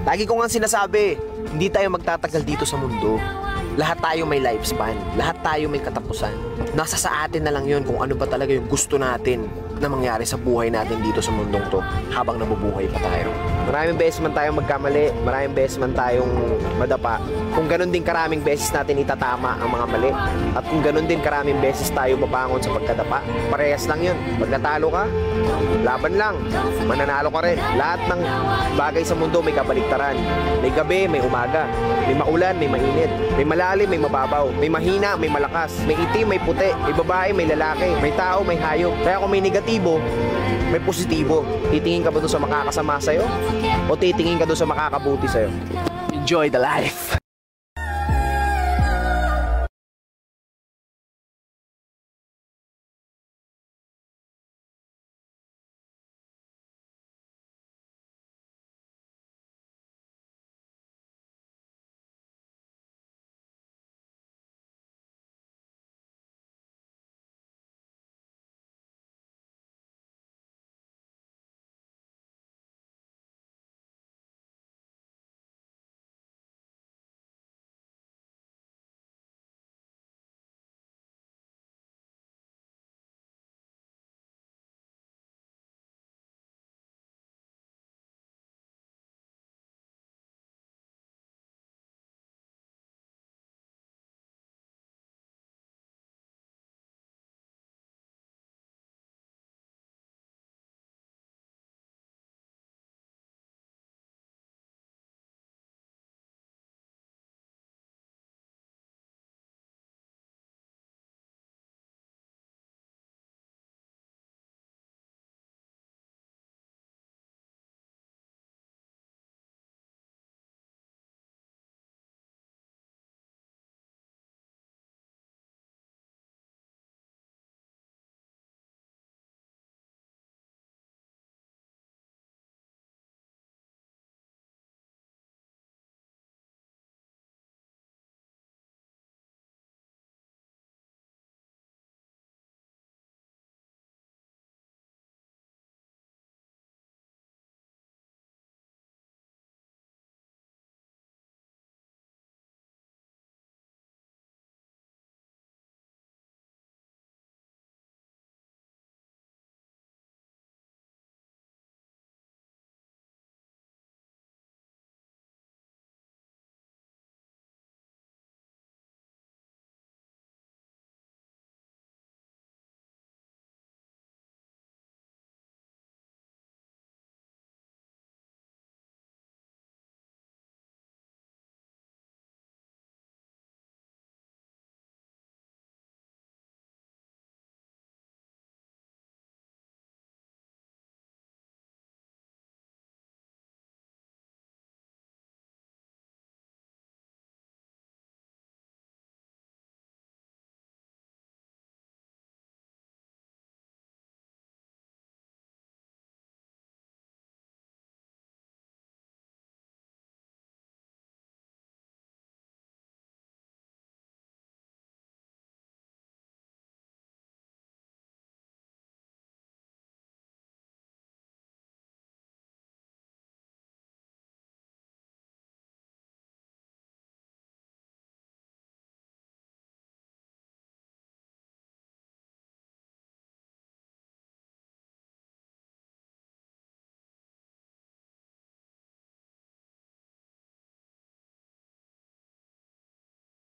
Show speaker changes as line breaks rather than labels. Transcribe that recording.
Lagi ko nga sinasabi, hindi tayo magtatagal dito sa mundo. Lahat tayo may lifespan, lahat tayo may katapusan. Nasa sa atin na lang yun kung ano ba talaga yung gusto natin na mangyari sa buhay natin dito sa mundong to habang nabubuhay pa tayo. Maraming beses man tayong magkamali, maraming beses man tayong madapa. Kung ganun din karaming beses natin itatama ang mga mali, at kung ganun din karaming beses tayo mabangon sa pagkadapa, parehas lang yun. Pag natalo ka, laban lang, mananalo ka rin. Lahat ng bagay sa mundo may kabaliktaran. May gabi, may umaga, may maulan, may mainit, may malalim, may mababaw, may mahina, may malakas, may itim, may puti, may babae, may lalaki, may tao, may hayop. Kaya kung may negatibo, may positibo. Titingin ka ba doon sa makakasama sa'yo? O titingin ka doon sa makakabuti sa'yo? Enjoy the life!